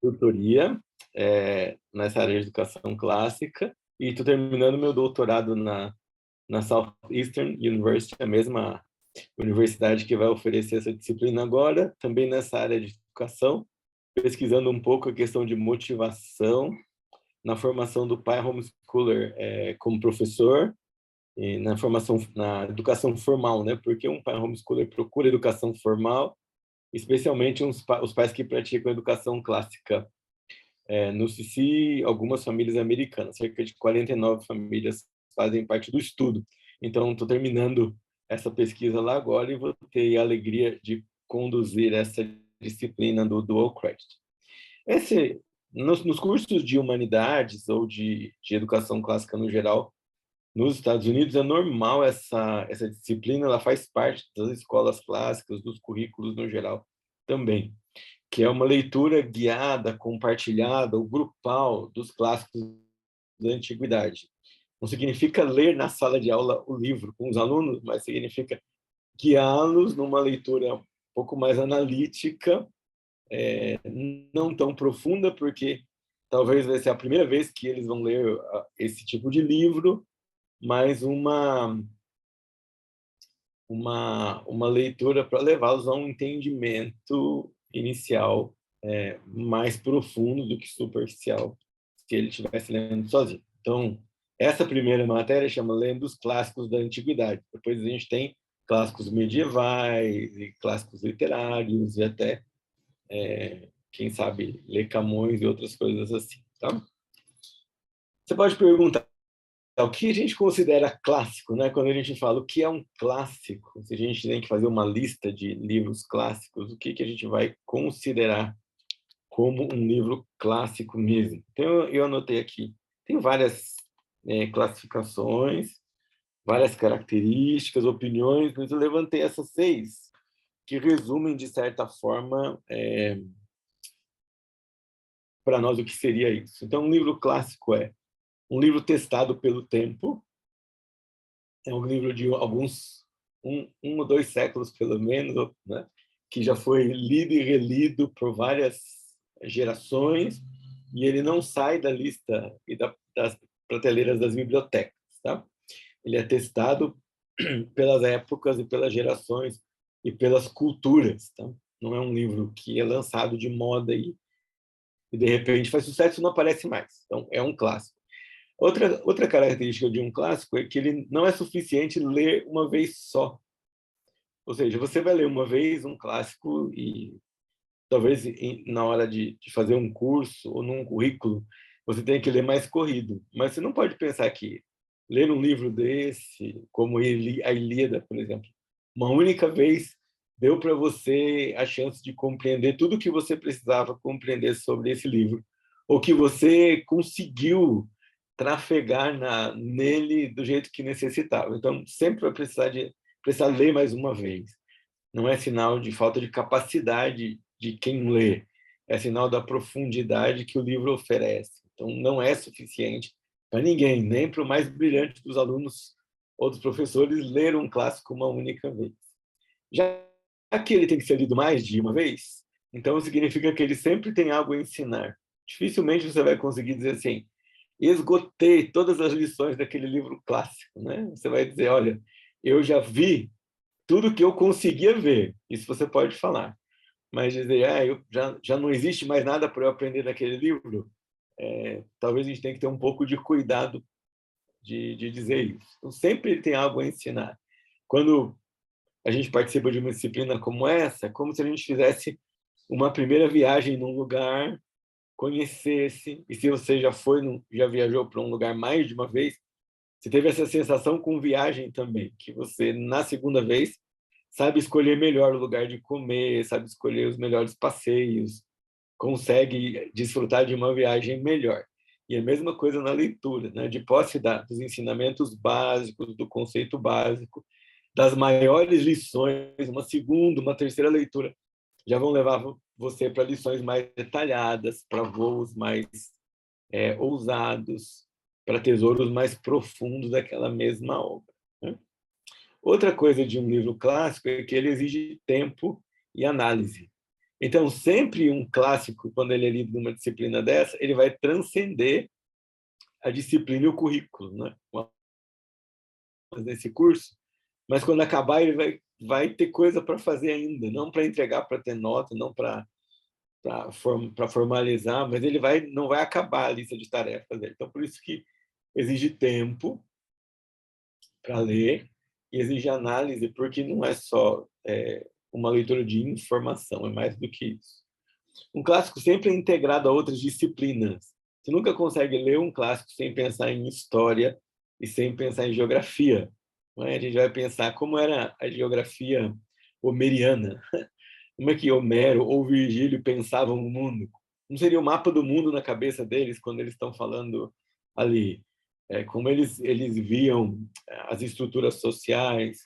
tutoria nessa área de educação clássica e estou terminando meu doutorado na Southeastern University, a mesma universidade que vai oferecer essa disciplina agora, também nessa área de educação, pesquisando um pouco a questão de motivação na formação do pai homeschooler como professor e na educação formal, né? Porque um pai homeschooler procura educação formal, especialmente os pais que praticam educação clássica. No CC, algumas famílias americanas, cerca de 49 famílias fazem parte do estudo. Então, estou terminando essa pesquisa lá agora e vou ter a alegria de conduzir essa disciplina do Dual Credit. Nos cursos de humanidades ou de educação clássica no geral, nos Estados Unidos é normal essa disciplina, ela faz parte das escolas clássicas, dos currículos no geral também, que é uma leitura guiada, compartilhada ou grupal dos clássicos da antiguidade. Não significa ler na sala de aula o livro com os alunos, mas significa guiá-los numa leitura um pouco mais analítica, não tão profunda, porque talvez vai ser a primeira vez que eles vão ler esse tipo de livro, mas uma leitura para levá-los a um entendimento inicial mais profundo do que superficial, se ele estivesse lendo sozinho. Então, essa primeira matéria chama Lendo os Clássicos da Antiguidade. Depois a gente tem clássicos medievais, e clássicos literários, e até, quem sabe, ler Camões e outras coisas assim. Tá? Você pode perguntar, o que a gente considera clássico, né? Quando a gente fala o que é um clássico, se a gente tem que fazer uma lista de livros clássicos, o que a gente vai considerar como um livro clássico mesmo? Então, eu anotei aqui, tem várias classificações, várias características, opiniões, mas eu levantei essas 6 que resumem, de certa forma, para nós o que seria isso. Então, um livro clássico é um livro testado pelo tempo, é um livro de um ou 2 séculos, pelo menos, né? Que já foi lido e relido por várias gerações, e ele não sai da lista e das prateleiras das bibliotecas. Tá? Ele é testado pelas épocas e pelas gerações e pelas culturas. Tá? Não é um livro que é lançado de moda e de repente faz sucesso e não aparece mais. Então, é um clássico. Outra característica de um clássico é que ele não é suficiente ler uma vez só. Ou seja, você vai ler uma vez um clássico e talvez na hora de fazer um curso ou num currículo você tenha que ler mais corrido. Mas você não pode pensar que ler um livro desse, como a Ilíada, por exemplo, uma única vez deu para você a chance de compreender tudo o que você precisava compreender sobre esse livro, ou que você conseguiu trafegar nele do jeito que necessitava. Então, sempre vai precisar ler mais uma vez. Não é sinal de falta de capacidade de quem lê, é sinal da profundidade que o livro oferece. Então, não é suficiente para ninguém, nem para o mais brilhante dos alunos ou dos professores, ler um clássico uma única vez. Já que ele tem que ser lido mais de uma vez, então significa que ele sempre tem algo a ensinar. Dificilmente você vai conseguir dizer assim, esgotei todas as lições daquele livro clássico, né? Você vai dizer, olha, eu já vi tudo que eu conseguia ver, isso você pode falar. Mas dizer, já não existe mais nada para eu aprender daquele livro, talvez a gente tenha que ter um pouco de cuidado de dizer isso. Então, sempre ele tem algo a ensinar. Quando a gente participa de uma disciplina como essa, é como se a gente fizesse uma primeira viagem num lugar, conhecesse, e se você já viajou para um lugar mais de uma vez, você teve essa sensação com viagem também, que você, na segunda vez, sabe escolher melhor o lugar de comer, sabe escolher os melhores passeios, consegue desfrutar de uma viagem melhor. E a mesma coisa na leitura, né? De posse dos ensinamentos básicos, do conceito básico, das maiores lições, uma segunda, uma terceira leitura, já vão levar você para lições mais detalhadas, para voos mais ousados, para tesouros mais profundos daquela mesma obra. Né? Outra coisa de um livro clássico é que ele exige tempo e análise. Então, sempre um clássico, quando ele é lido numa disciplina dessa, ele vai transcender a disciplina e o currículo, né? Nesse curso, mas quando acabar ele vai ter coisa para fazer ainda, não para entregar, para ter nota, não para formalizar, mas ele não vai acabar a lista de tarefas dele. Então, por isso que exige tempo para ler e exige análise, porque não é só uma leitura de informação, é mais do que isso. Um clássico sempre é integrado a outras disciplinas. Você nunca consegue ler um clássico sem pensar em história e sem pensar em geografia. Não é? A gente vai pensar como era a geografia homeriana, como é que Homero ou Virgílio pensavam o mundo. Não seria o mapa do mundo na cabeça deles quando eles estão falando ali? Como eles viam as estruturas sociais,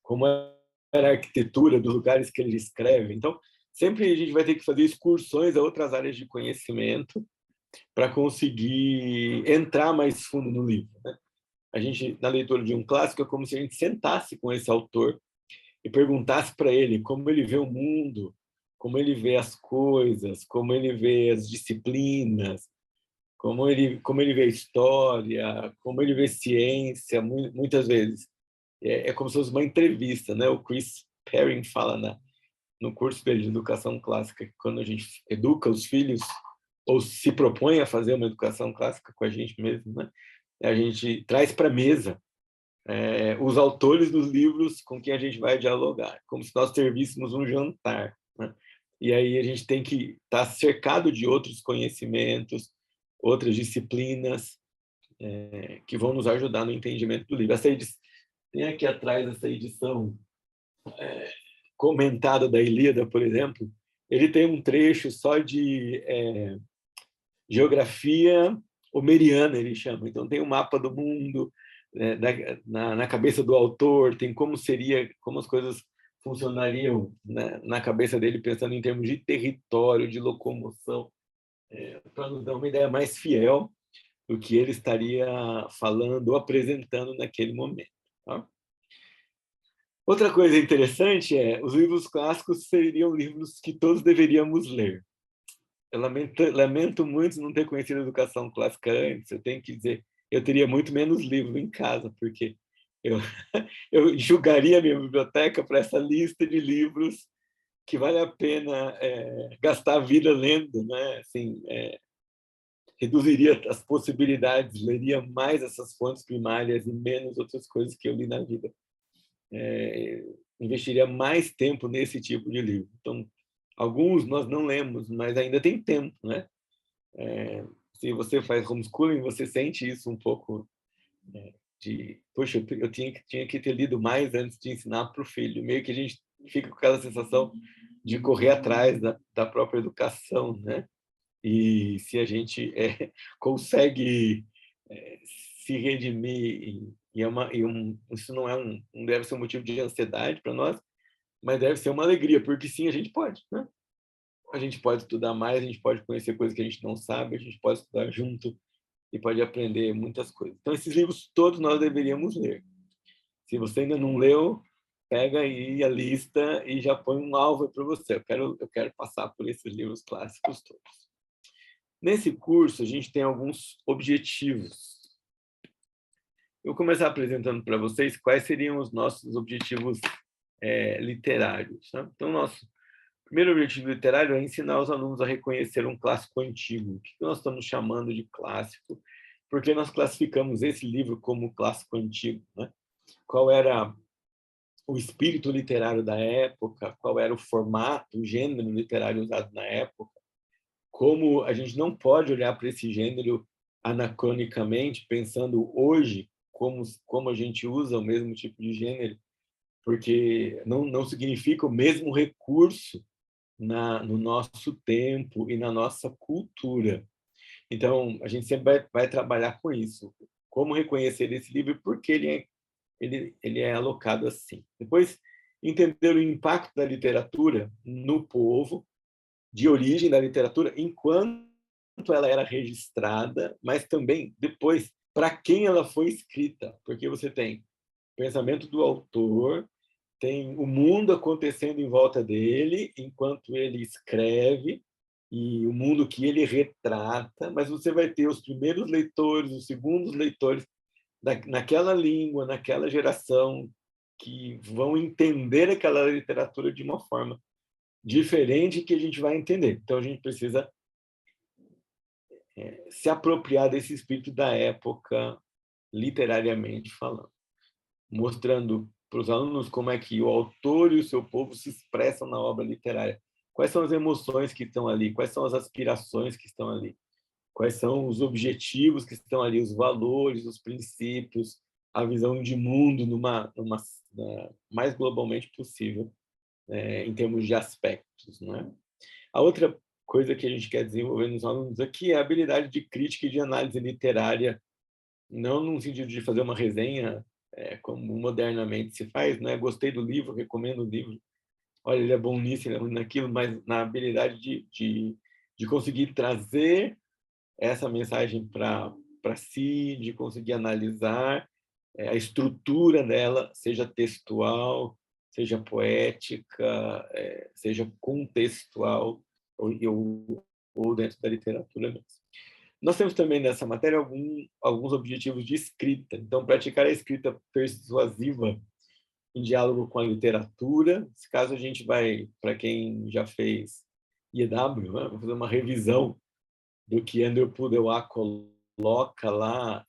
como era a arquitetura dos lugares que eles escrevem. Então, sempre a gente vai ter que fazer excursões a outras áreas de conhecimento para conseguir entrar mais fundo no livro, né? A gente, na leitura de um clássico, é como se a gente sentasse com esse autor e perguntasse para ele como ele vê o mundo, como ele vê as coisas, como ele vê as disciplinas, como ele vê a história, como ele vê ciência, muitas vezes. É como se fosse uma entrevista, né? O Chris Perrin fala no curso dele de educação clássica, que quando a gente educa os filhos, ou se propõe a fazer uma educação clássica com a gente mesmo, né? A gente traz para a mesa os autores dos livros com quem a gente vai dialogar, como se nós servíssemos um jantar, né? E aí a gente tem que estar cercado de outros conhecimentos, outras disciplinas que vão nos ajudar no entendimento do livro. Tem aqui atrás essa edição comentada da Ilíada, por exemplo, ele tem um trecho só de geografia homeriana, ele chama. Então, tem um mapa do mundo na cabeça do autor, tem como as coisas funcionariam na cabeça dele, pensando em termos de território, de locomoção, para nos dar uma ideia mais fiel do que ele estaria falando ou apresentando naquele momento. Tá? Outra coisa interessante os livros clássicos seriam livros que todos deveríamos ler. Eu lamento muito não ter conhecido a educação clássica antes. Eu tenho que dizer, eu teria muito menos livro em casa, porque eu, eu julgaria a minha biblioteca para essa lista de livros que vale a pena gastar a vida lendo, né? Assim, reduziria as possibilidades, leria mais essas fontes primárias e menos outras coisas que eu li na vida. Investiria mais tempo nesse tipo de livro. Então, alguns nós não lemos, mas ainda tem tempo, né? Se você faz homeschooling, você sente isso um pouco poxa, eu tinha que ter lido mais antes de ensinar para o filho. Meio que a gente fica com aquela sensação de correr atrás da própria educação, né? E se a gente consegue se redimir, isso não deve ser um motivo de ansiedade para nós, mas deve ser uma alegria, porque sim, a gente pode, né? A gente pode estudar mais, a gente pode conhecer coisas que a gente não sabe, a gente pode estudar junto e pode aprender muitas coisas. Então, esses livros todos nós deveríamos ler. Se você ainda não leu, pega aí a lista e já põe um alvo para você. Eu quero passar por esses livros clássicos todos. Nesse curso, a gente tem alguns objetivos. Eu vou começar apresentando para vocês quais seriam os nossos objetivos literários. Tá? Então, nosso primeiro objetivo literário é ensinar os alunos a reconhecer um clássico antigo. O que nós estamos chamando de clássico? Porque nós classificamos esse livro como clássico antigo, né? Qual era o espírito literário da época, qual era o formato, o gênero literário usado na época, como a gente não pode olhar para esse gênero anacronicamente, pensando hoje como a gente usa o mesmo tipo de gênero, porque não significa o mesmo recurso no nosso tempo e na nossa cultura. Então, a gente sempre vai trabalhar com isso. Como reconhecer esse livro e por que ele é alocado assim. Depois, entender o impacto da literatura no povo, de origem da literatura, enquanto ela era registrada, mas também depois para quem ela foi escrita, porque você tem o pensamento do autor, tem o mundo acontecendo em volta dele, enquanto ele escreve, e o mundo que ele retrata, mas você vai ter os primeiros leitores, os segundos leitores, naquela língua, naquela geração, que vão entender aquela literatura de uma forma diferente que a gente vai entender. Então, a gente precisa se apropriar desse espírito da época, literariamente falando, mostrando para os alunos como é que o autor e o seu povo se expressam na obra literária. Quais são as emoções que estão ali? Quais são as aspirações que estão ali? Quais são os objetivos que estão ali? Os valores, os princípios, a visão de mundo mais globalmente possível, em termos de aspectos, não é? A outra coisa que a gente quer desenvolver nos alunos aqui é a habilidade de crítica e de análise literária, não no sentido de fazer uma resenha como modernamente se faz, né? Gostei do livro, recomendo o livro, olha, ele é bom nisso, ele é ruim naquilo, mas na habilidade de conseguir trazer essa mensagem para si, de conseguir analisar a estrutura dela, seja textual, seja poética, seja contextual, ou dentro da literatura mesmo. Nós temos também nessa matéria alguns objetivos de escrita. Então, praticar a escrita persuasiva em diálogo com a literatura. Nesse caso, a gente vai, para quem já fez IEW, né, vai fazer uma revisão do que Andrew Pudewa coloca lá,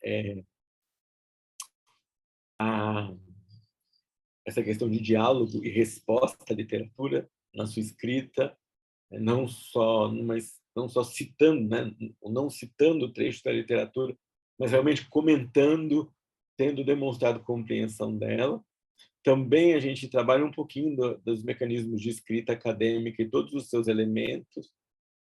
essa questão de diálogo e resposta à literatura na sua escrita, não só citando, né, não citando trechos da literatura, mas realmente comentando, tendo demonstrado compreensão dela. Também a gente trabalha um pouquinho dos mecanismos de escrita acadêmica e todos os seus elementos,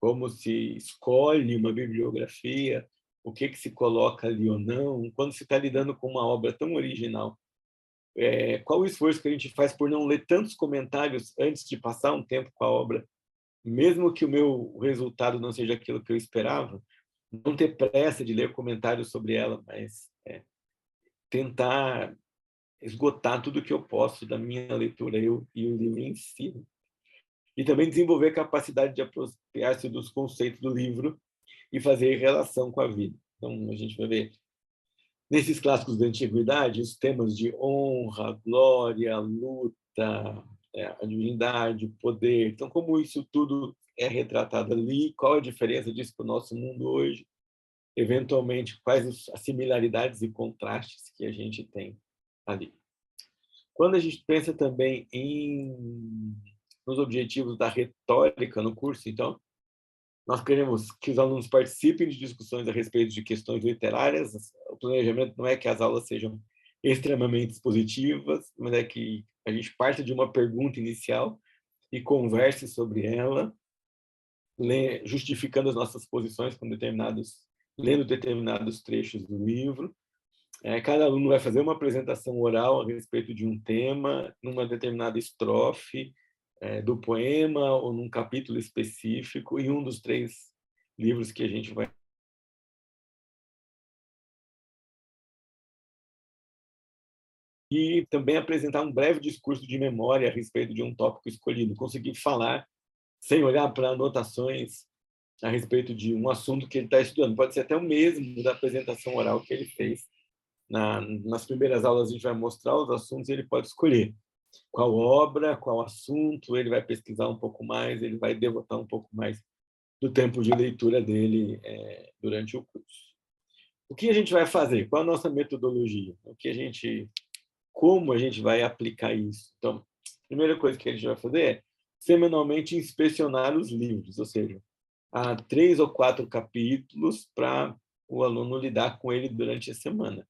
como se escolhe uma bibliografia, o que se coloca ali ou não, quando se está lidando com uma obra tão original. Qual o esforço que a gente faz por não ler tantos comentários antes de passar um tempo com a obra, mesmo que o meu resultado não seja aquilo que eu esperava, não ter pressa de ler comentários sobre ela, mas tentar esgotar tudo que eu posso da minha leitura e o livro em si. E também desenvolver a capacidade de apropriar-se dos conceitos do livro e fazer relação com a vida. Então, a gente vai ver nesses clássicos da antiguidade os temas de honra, glória, luta, a divindade, o poder. Então, como isso tudo é retratado ali, qual a diferença disso para o nosso mundo hoje? Eventualmente, quais as similaridades e contrastes que a gente tem ali. Quando a gente pensa também nos objetivos da retórica no curso, então, nós queremos que os alunos participem de discussões a respeito de questões literárias. O planejamento não é que as aulas sejam extremamente expositivas, mas é que a gente parte de uma pergunta inicial e converse sobre ela, justificando as nossas posições lendo determinados trechos do livro. Cada aluno vai fazer uma apresentação oral a respeito de um tema, numa determinada estrofe do poema ou num capítulo específico, em um dos 3 livros que a gente vai. E também apresentar um breve discurso de memória a respeito de um tópico escolhido, conseguir falar sem olhar para anotações a respeito de um assunto que ele está estudando. Pode ser até o mesmo da apresentação oral que ele fez. Nas primeiras aulas a gente vai mostrar os assuntos e ele pode escolher qual obra, qual assunto, ele vai pesquisar um pouco mais, ele vai devotar um pouco mais do tempo de leitura dele durante o curso. O que a gente vai fazer? Qual a nossa metodologia? Como a gente vai aplicar isso? Então, a primeira coisa que a gente vai fazer é semanalmente inspecionar os livros, ou seja, há 3 ou 4 capítulos para o aluno lidar com ele durante a semana.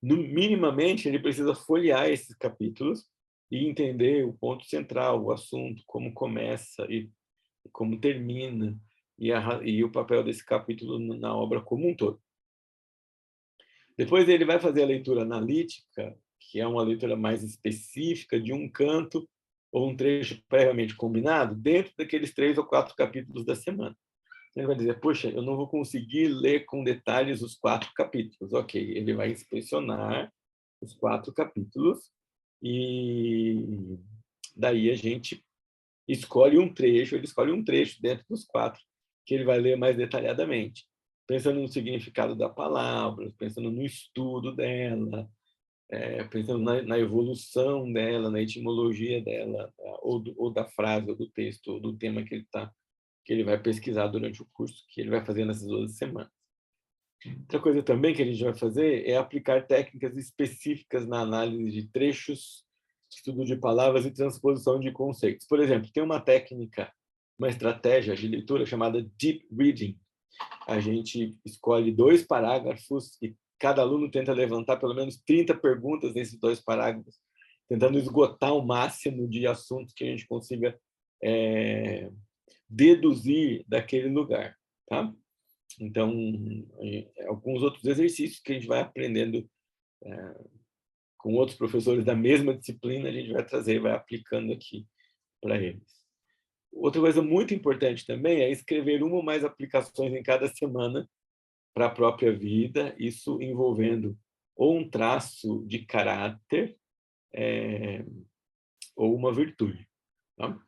Minimamente, ele precisa folhear esses capítulos e entender o ponto central, o assunto, como começa e como termina, e o papel desse capítulo na obra como um todo. Depois ele vai fazer a leitura analítica, que é uma leitura mais específica de um canto ou um trecho previamente combinado, dentro daqueles 3 ou 4 capítulos da semana. Ele vai dizer, poxa, eu não vou conseguir ler com detalhes os 4 capítulos. Ok, ele vai inspecionar os 4 capítulos e daí a gente escolhe um trecho, ele escolhe um trecho dentro dos 4 que ele vai ler mais detalhadamente, pensando no significado da palavra, pensando no estudo dela, pensando na evolução dela, na etimologia dela, ou da frase, ou do texto, ou do tema que ele vai pesquisar durante o curso que ele vai fazer nessas 12 semanas. Outra coisa também que a gente vai fazer é aplicar técnicas específicas na análise de trechos, estudo de palavras e transposição de conceitos. Por exemplo, tem uma técnica, uma estratégia de leitura chamada Deep Reading. A gente escolhe 2 parágrafos e cada aluno tenta levantar pelo menos 30 perguntas nesses 2 parágrafos, tentando esgotar o máximo de assuntos que a gente consiga deduzir daquele lugar, tá? Então, alguns outros exercícios que a gente vai aprendendo com outros professores da mesma disciplina, a gente vai trazer e vai aplicando aqui para eles. Outra coisa muito importante também é escrever uma ou mais aplicações em cada semana para a própria vida, isso envolvendo ou um traço de caráter ou uma virtude. Tá?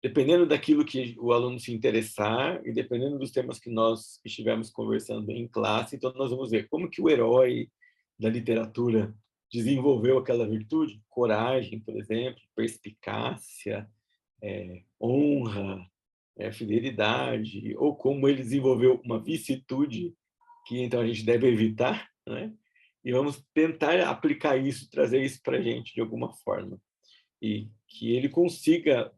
Dependendo daquilo que o aluno se interessar e dependendo dos temas que nós estivermos conversando em classe, então nós vamos ver como que o herói da literatura desenvolveu aquela virtude, coragem, por exemplo, perspicácia, honra, fidelidade, ou como ele desenvolveu uma vicitude que então a gente deve evitar, né? E vamos tentar aplicar isso, trazer isso para a gente de alguma forma. E que ele consiga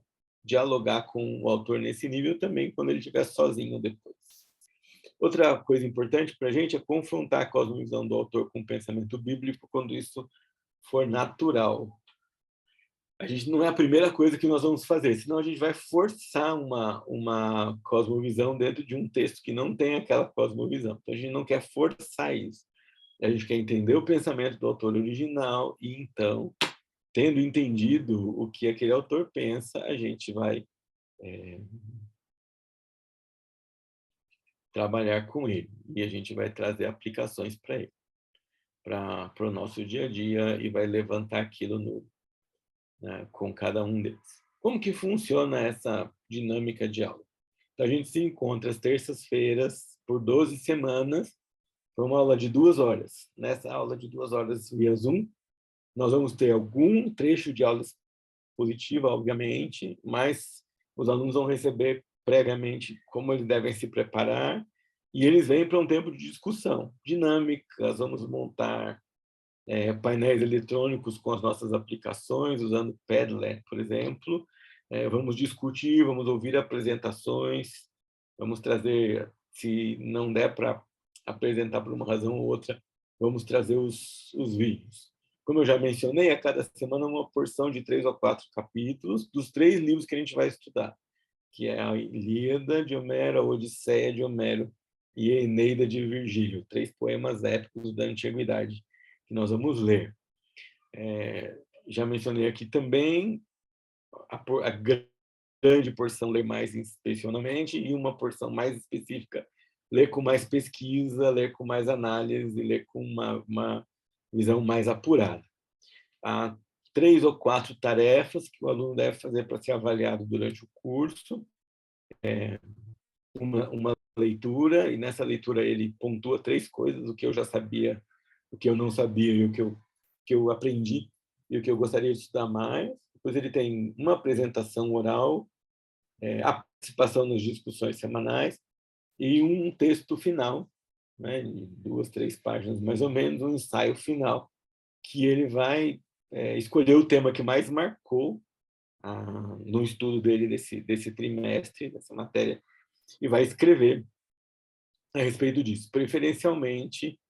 dialogar com o autor nesse nível também, quando ele estiver sozinho depois. Outra coisa importante para a gente é confrontar a cosmovisão do autor com o pensamento bíblico quando isso for natural. A gente não é a primeira coisa que nós vamos fazer, senão a gente vai forçar uma cosmovisão dentro de um texto que não tem aquela cosmovisão. Então, a gente não quer forçar isso. A gente quer entender o pensamento do autor original e, então, tendo entendido o que aquele autor pensa, a gente vai trabalhar com ele e a gente vai trazer aplicações para ele, para o nosso dia a dia e vai levantar aquilo com cada um deles. Como que funciona essa dinâmica de aula? Então, a gente se encontra às terças-feiras por 12 semanas, para uma aula de 2 horas. Nessa aula de 2 horas via Zoom, nós vamos ter algum trecho de aula expositiva, obviamente, mas os alunos vão receber previamente como eles devem se preparar e eles vêm para um tempo de discussão, dinâmicas, vamos montar painéis eletrônicos com as nossas aplicações, usando Padlet, por exemplo. Vamos discutir, vamos ouvir apresentações, vamos trazer, se não der para apresentar por uma razão ou outra, vamos trazer os vídeos. Como eu já mencionei, a cada semana uma porção de 3 ou 4 capítulos dos 3 livros que a gente vai estudar, que é a Ilíada de Homero, a Odisseia de Homero e a Eneida de Virgílio, 3 poemas épicos da antiguidade que nós vamos ler. Já mencionei aqui também a grande porção ler mais inspecionalmente e uma porção mais específica ler com mais pesquisa, ler com mais análise, ler com uma visão mais apurada. Há 3 ou 4 tarefas que o aluno deve fazer para ser avaliado durante o curso. Uma leitura, e nessa leitura ele pontua 3 coisas, o que eu já sabia, o que eu não sabia e o que eu aprendi e o que eu gostaria de estudar mais. Depois ele tem uma apresentação oral, a participação nas discussões semanais e um texto final, né, de 2, 3 páginas mais ou menos, um ensaio final, que ele vai escolher o tema que mais marcou no estudo dele desse trimestre, dessa matéria, e vai escrever a respeito disso, preferencialmente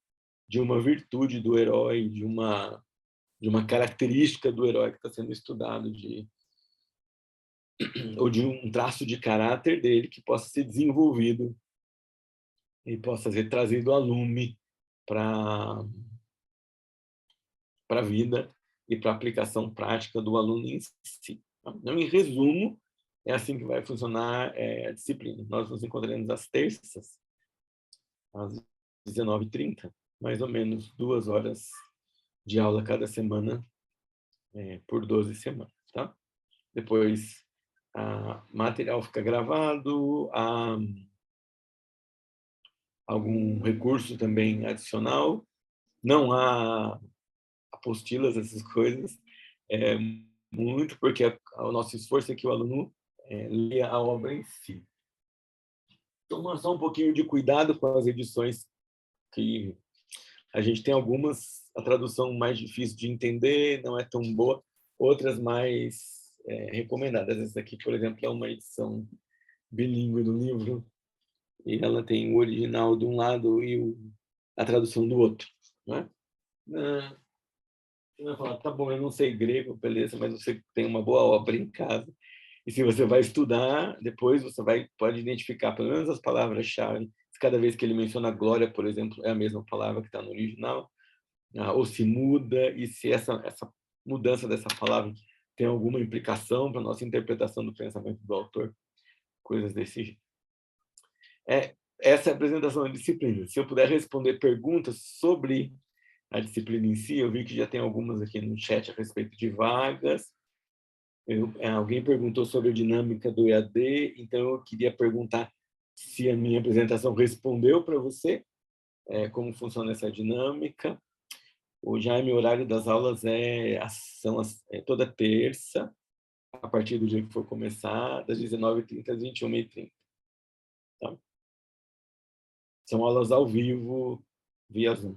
de uma virtude do herói, de uma característica do herói que está sendo estudado, ou de um traço de caráter dele que possa ser desenvolvido e possa ser trazido a lume para a vida e para a aplicação prática do aluno em si. Então, em resumo, é assim que vai funcionar a disciplina. Nós nos encontraremos às terças, às 19h30, mais ou menos 2 horas de aula cada semana, por 12 semanas, tá? Depois, material fica gravado, algum recurso também adicional, não há apostilas, essas coisas, muito porque o nosso esforço é que o aluno leia a obra em si. Toma só um pouquinho de cuidado com as edições, que a gente tem algumas, a tradução mais difícil de entender, não é tão boa, outras mais recomendadas. Essa aqui, por exemplo, é uma edição bilíngue do livro, e ela tem o original de um lado e a tradução do outro, né? Você vai falar, tá bom, eu não sei grego, beleza, mas você tem uma boa obra em casa. E se você vai estudar, depois você pode identificar pelo menos as palavras-chave. Cada vez que ele menciona glória, por exemplo, é a mesma palavra que está no original, ou se muda, e se essa mudança dessa palavra tem alguma implicação para a nossa interpretação do pensamento do autor, coisas desse jeito. Essa é a apresentação da disciplina. Se eu puder responder perguntas sobre a disciplina em si, eu vi que já tem algumas aqui no chat a respeito de vagas. Alguém perguntou sobre a dinâmica do EAD, então eu queria perguntar se a minha apresentação respondeu para você, como funciona essa dinâmica. O Jaime, o horário das aulas é toda terça, a partir do dia que for começar, das 19h30 às 21h30. Tá? São aulas ao vivo, via Zoom.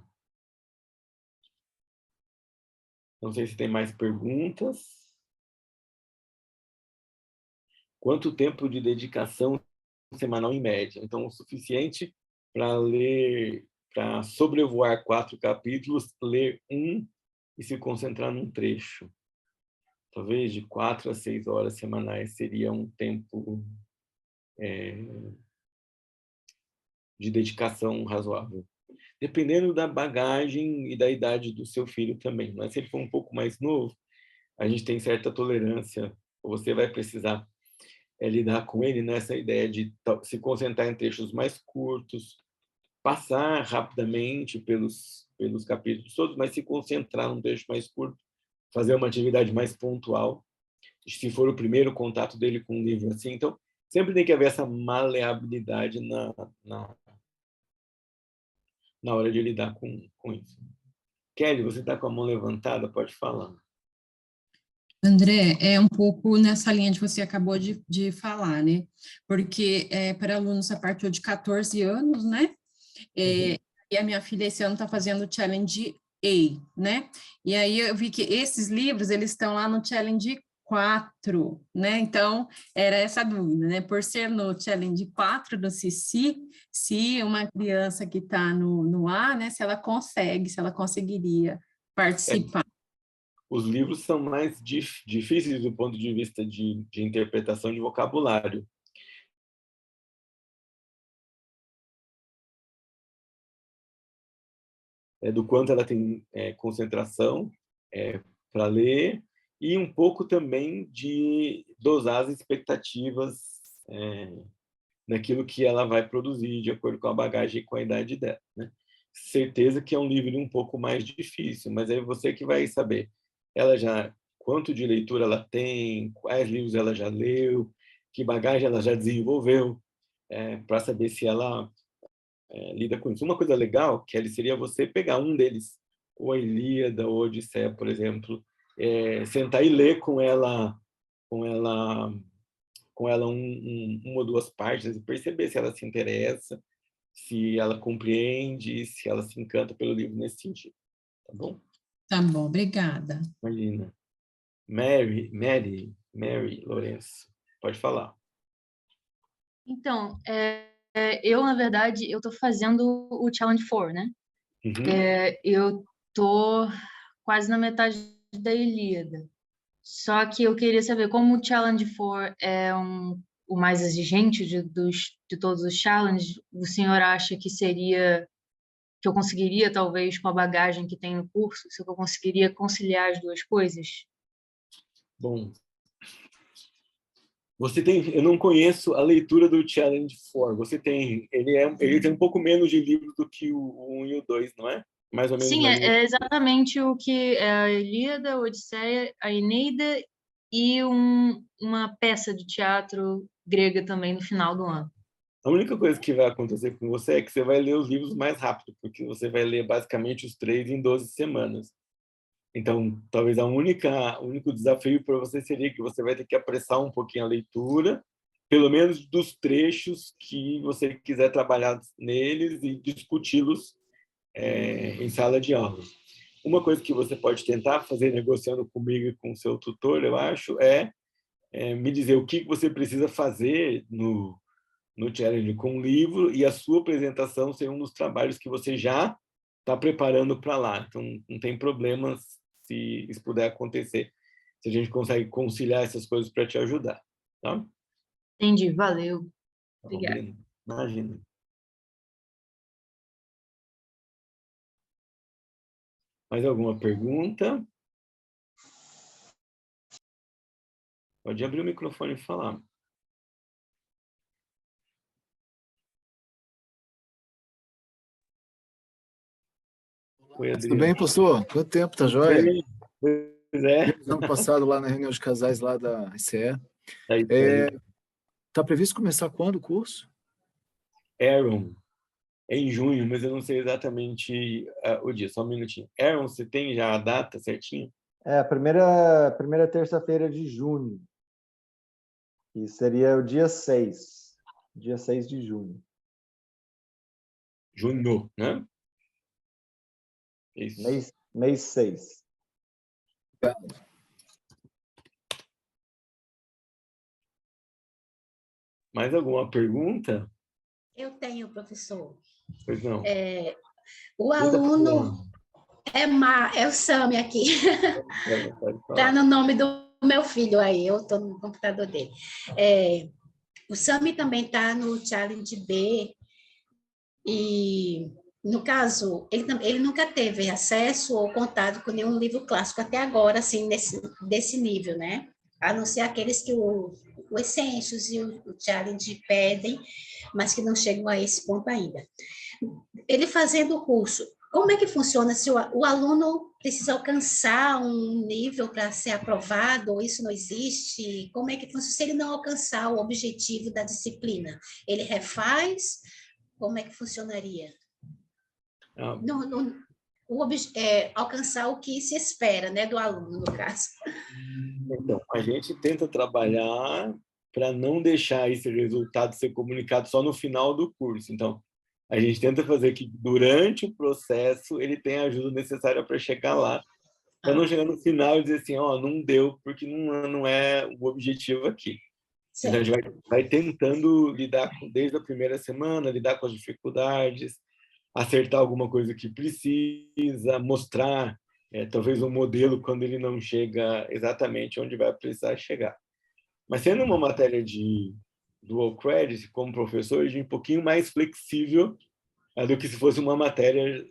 Não sei se tem mais perguntas. Quanto tempo de dedicação semanal em média? Então, o suficiente para ler, para sobrevoar 4 capítulos, ler um e se concentrar num trecho. Talvez de 4 a 6 horas semanais seria um tempo de dedicação razoável. Dependendo da bagagem e da idade do seu filho também. Mas se ele for um pouco mais novo, a gente tem certa tolerância. Você vai precisar lidar com ele nessa ideia de se concentrar em trechos mais curtos, passar rapidamente pelos capítulos todos, mas se concentrar num trecho mais curto, fazer uma atividade mais pontual, se for o primeiro contato dele com um livro assim. Então, sempre tem que haver essa maleabilidade na hora de lidar com isso. Kelly, você está com a mão levantada? Pode falar. André, é um pouco nessa linha que você acabou de falar, né? Porque para alunos a partir de 14 anos, né? E a minha filha esse ano está fazendo o Challenge A, né? E aí eu vi que esses livros, eles estão lá no Challenge 4, né? Então, era essa dúvida, né? Por ser no Challenge 4 do CC, se uma criança que está no A, né? Se ela conseguiria participar. Os livros são mais difíceis do ponto de vista de interpretação de vocabulário. Do quanto ela tem concentração para ler, e um pouco também de dosar as expectativas naquilo que ela vai produzir, de acordo com a bagagem e com a idade dela, né? Certeza que é um livro um pouco mais difícil, mas é você que vai saber. Quanto de leitura ela tem, quais livros ela já leu, que bagagem ela já desenvolveu, para saber se ela lida com isso. Uma coisa legal, Kelly, seria você pegar um deles, ou a Ilíada, ou a Odisseia, por exemplo, sentar e ler com ela uma ou duas páginas e perceber se ela se interessa, se ela compreende, se ela se encanta pelo livro nesse sentido. Tá bom? Tá bom, obrigada. Imagina. Mary Lourenço, pode falar. Então, eu, na verdade, eu tô fazendo o Challenge 4, né? Uhum. Eu tô quase na metade da Ilíada. Só que eu queria saber, como o Challenge 4 é o mais exigente de todos os challenges, o senhor acha que eu conseguiria, talvez, com a bagagem que tem no curso, se eu conseguiria conciliar as duas coisas? Bom, eu não conheço a leitura do Challenge 4. Ele tem um pouco menos de livros do que o 1 e o 2, não é? Mais ou menos Sim, na linha. é exatamente o que é a Ilíada, a Odisseia, a Eneida e uma peça de teatro grega também no final do ano. A única coisa que vai acontecer com você é que você vai ler os livros mais rápido, porque você vai ler basicamente os 3 em 12 semanas. Então, talvez o único desafio para você seria que você vai ter que apressar um pouquinho a leitura, pelo menos dos trechos que você quiser trabalhar neles e discuti-los em sala de aula. Uma coisa que você pode tentar fazer negociando comigo e com o seu tutor, eu acho, me dizer o que você precisa fazer no challenge com o livro, e a sua apresentação ser um dos trabalhos que você já está preparando para lá. Então, não tem problema se isso puder acontecer, se a gente consegue conciliar essas coisas para te ajudar. Tá? Entendi, valeu. Obrigada. Imagina. Mais alguma pergunta? Pode abrir o microfone e falar. Oi, Tudo bem, pastor? Quanto tempo, tá joia? Pois é. Ano passado, lá na reunião de casais lá da ICE. Aí, Tá previsto começar quando o curso? Aaron, é em junho, mas eu não sei exatamente o dia, só um minutinho. Aaron, você tem já a data certinha? A primeira terça-feira de junho, que seria o dia 6 de junho. Junho, né? Isso. Mês 6. Mais alguma pergunta? Eu tenho, professor. Pois não. O aluno é o Sami aqui. Está no nome do meu filho aí, eu estou no computador dele. O Sami também está no Challenge B e, no caso, ele nunca teve acesso ou contato com nenhum livro clássico até agora, assim, desse nível, né? A não ser aqueles que o Essentials e o Challenge pedem, mas que não chegam a esse ponto ainda. Ele fazendo o curso, como é que funciona? Se o aluno precisa alcançar um nível para ser aprovado, ou isso não existe? Como é que funciona? Se ele não alcançar o objetivo da disciplina, ele refaz? Como é que funcionaria? Alcançar o que se espera, né, do aluno, no caso. Então, a gente tenta trabalhar para não deixar esse resultado ser comunicado só no final do curso. Então, a gente tenta fazer que durante o processo ele tenha a ajuda necessária para chegar lá, para não chegar no final e dizer assim, não deu, porque não é o objetivo aqui. Então, a gente vai tentando lidar desde a primeira semana, lidar com as dificuldades, acertar alguma coisa que precisa, mostrar talvez um modelo quando ele não chega exatamente onde vai precisar chegar. Mas sendo uma matéria de dual credit, como professor, a gente é um pouquinho mais flexível do que se fosse uma matéria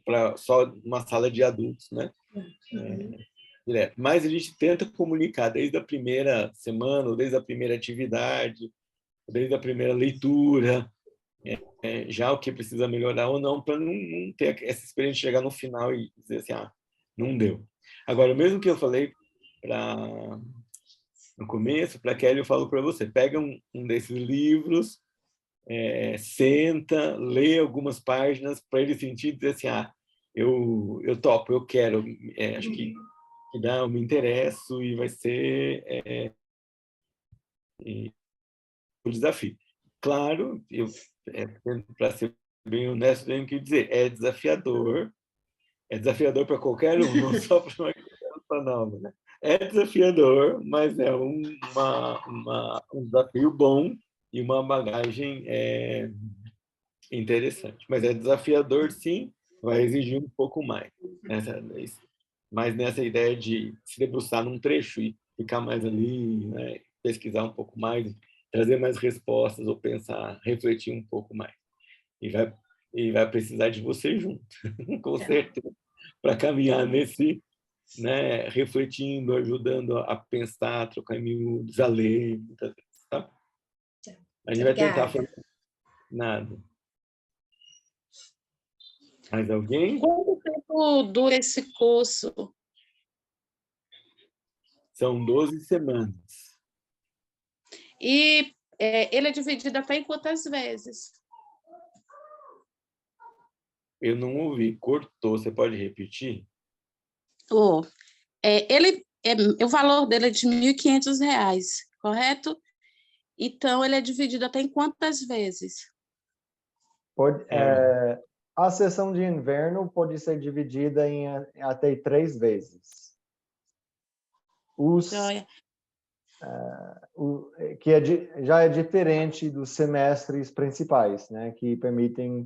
para só uma sala de adultos, né? Direto. Mas a gente tenta comunicar desde a primeira semana, ou desde a primeira atividade, desde a primeira leitura, já o que precisa melhorar ou não, para não ter essa experiência de chegar no final e dizer assim, não deu. Agora, mesmo que eu falei no começo, para a Kelly, eu falo para você, pega um desses livros, senta, lê algumas páginas para ele sentir e dizer assim, eu topo, eu quero, acho que eu me interesso e vai ser um desafio. Claro, para ser bem honesto, tenho que dizer, é desafiador para qualquer um, não só para uma criança nova, né? É desafiador, mas é um desafio bom e uma bagagem interessante. Mas é desafiador, sim, vai exigir um pouco mais. Mas nessa ideia de se debruçar num trecho e ficar mais ali, né, pesquisar um pouco mais, trazer mais respostas ou pensar, refletir um pouco mais. E vai precisar de você junto, com certeza, para caminhar nesse, né, refletindo, ajudando a pensar, a trocar em miúdos, a ler, muitas vezes, tá? A gente vai tentar fazer nada. Mais alguém? Quanto tempo dura esse curso? São 12 semanas. E ele é dividido até em quantas vezes? Eu não ouvi, cortou. Você pode repetir? Oh, o valor dele é de R$ 1.500, correto? Então, ele é dividido até em quantas vezes? A sessão de inverno pode ser dividida em até 3 vezes. Joia. Já é diferente dos semestres principais, né, que permitem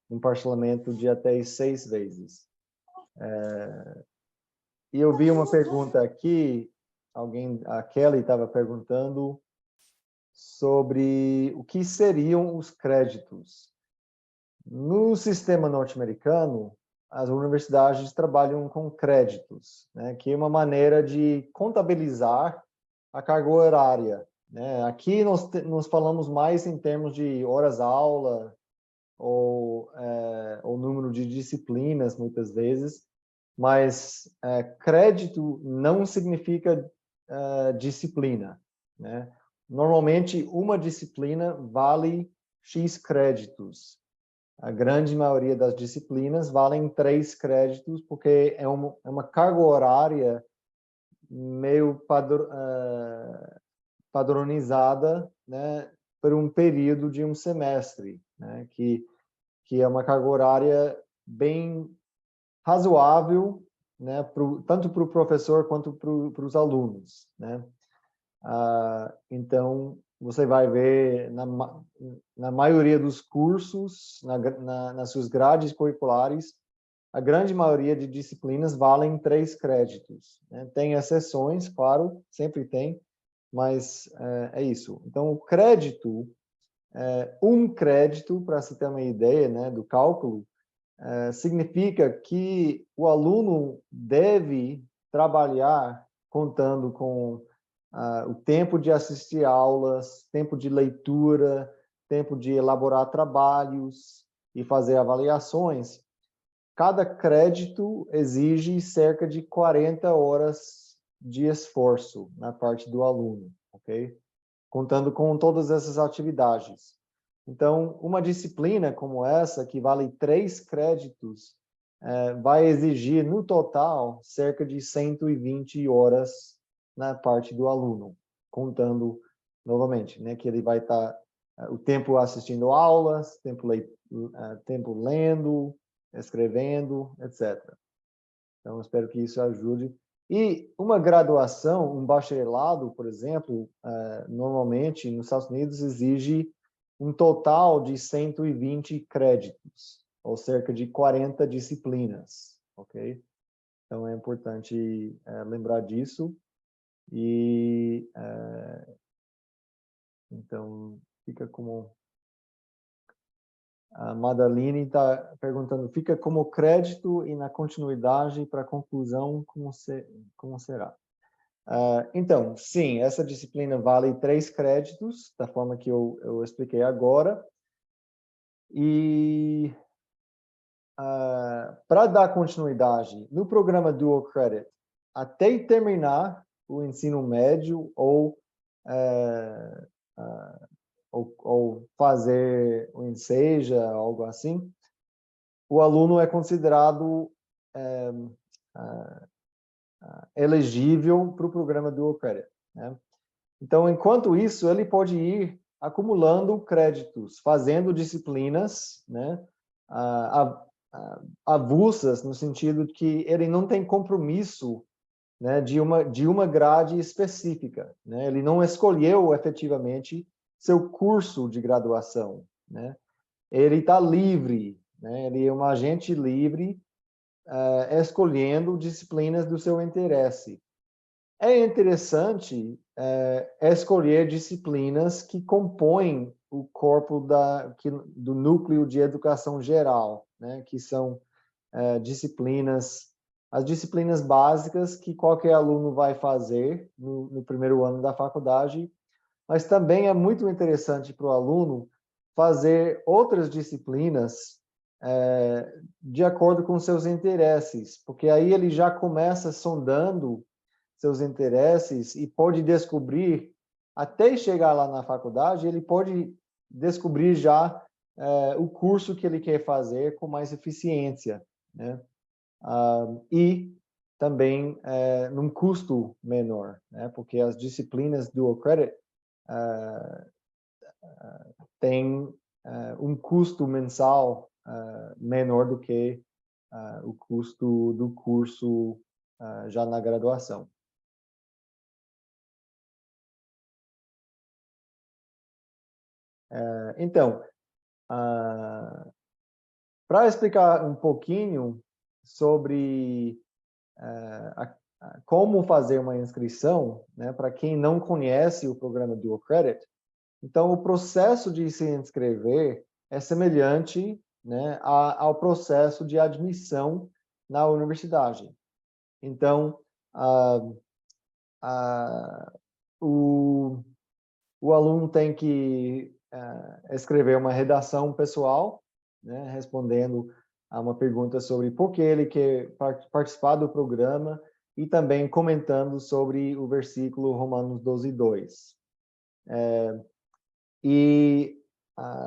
um parcelamento de até 6 vezes. E eu vi uma pergunta aqui, a Kelly estava perguntando sobre o que seriam os créditos. No sistema norte-americano, as universidades trabalham com créditos, né, que é uma maneira de contabilizar a carga horária, né? Aqui nós falamos mais em termos de horas-aula ou número de disciplinas, muitas vezes, mas crédito não significa disciplina, né? Normalmente, uma disciplina vale X créditos. A grande maioria das disciplinas valem 3 créditos, porque é uma carga horária meio padronizada, né, por um período de um semestre, né, que é uma carga horária bem razoável, né, tanto para o professor quanto para os alunos, né. Então, você vai ver na maioria dos cursos, nas suas grades curriculares, a grande maioria de disciplinas valem 3 créditos, né? Tem exceções, claro, sempre tem, mas é isso. Então, o crédito, um crédito, para se ter uma ideia, né, do cálculo, significa que o aluno deve trabalhar contando com o tempo de assistir aulas, tempo de leitura, tempo de elaborar trabalhos e fazer avaliações. Cada crédito exige cerca de 40 horas de esforço na parte do aluno, ok? Contando com todas essas atividades. Então, uma disciplina como essa, que vale 3 créditos, vai exigir, no total, cerca de 120 horas na parte do aluno, contando, novamente, né, que ele vai estar o tempo assistindo aulas, tempo lendo, escrevendo, etc. Então, espero que isso ajude. E uma graduação, um bacharelado, por exemplo, normalmente, nos Estados Unidos, exige um total de 120 créditos, ou cerca de 40 disciplinas, ok? Então, é importante lembrar disso. E, então, fica como... A Madaline está perguntando, fica como crédito e na continuidade para a conclusão, como será? Então, sim, essa disciplina vale 3 créditos, da forma que eu expliquei agora. E para dar continuidade, no programa Dual Credit, até terminar o ensino médio ou fazer o Enseja, algo assim, o aluno é considerado elegível para o programa Dual Credit, né? Então, enquanto isso, ele pode ir acumulando créditos, fazendo disciplinas, né, avulsas, no sentido de que ele não tem compromisso, né, de uma grade específica, né? Ele não escolheu efetivamente seu curso de graduação, né? Ele está livre, né? Ele é um agente livre, escolhendo disciplinas do seu interesse. É interessante escolher disciplinas que compõem o corpo do núcleo de educação geral, né? Que são as disciplinas básicas que qualquer aluno vai fazer no primeiro ano da faculdade, mas também é muito interessante para o aluno fazer outras disciplinas de acordo com seus interesses, porque aí ele já começa sondando seus interesses e pode descobrir, até chegar lá na faculdade, ele pode descobrir já o curso que ele quer fazer com mais eficiência, né? E também num custo menor, né? Porque as disciplinas Dual Credit têm um custo mensal menor do que o custo do curso já na graduação. Então, para explicar um pouquinho sobre como fazer uma inscrição, né, para quem não conhece o programa Dual Credit, então o processo de se inscrever é semelhante, né, ao processo de admissão na universidade. Então, o aluno tem que escrever uma redação pessoal, né, respondendo a uma pergunta sobre por que ele quer participar do programa e também comentando sobre o versículo Romanos 12:2.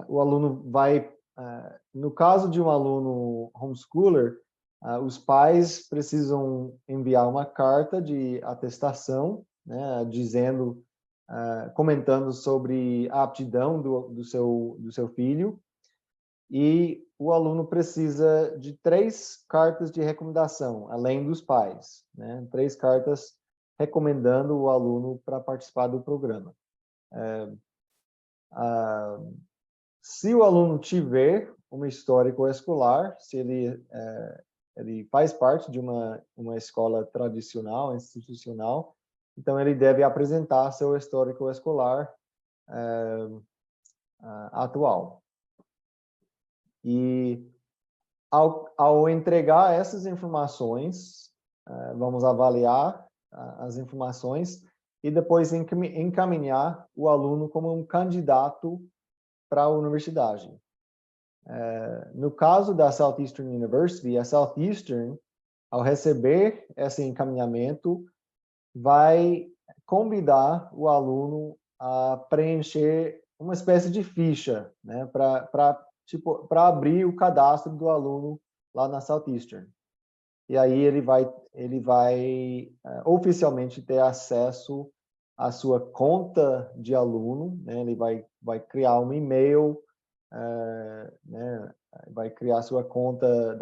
O aluno vai, no caso de um aluno homeschooler, os pais precisam enviar uma carta de atestação, né, dizendo, comentando sobre a aptidão do seu filho, e o aluno precisa de 3 cartas de recomendação, além dos pais, né? 3 cartas recomendando o aluno para participar do programa. Se o aluno tiver um histórico escolar, se ele faz parte de uma escola tradicional, institucional, então ele deve apresentar seu histórico escolar atual. E ao entregar essas informações, vamos avaliar as informações e depois encaminhar o aluno como um candidato para a universidade. No caso da Southeastern University, a Southeastern, ao receber esse encaminhamento, vai convidar o aluno a preencher uma espécie de ficha, né, para abrir o cadastro do aluno lá na Southeastern. E aí ele vai oficialmente ter acesso à sua conta de aluno, né? Ele vai criar um e-mail, né? Vai criar sua conta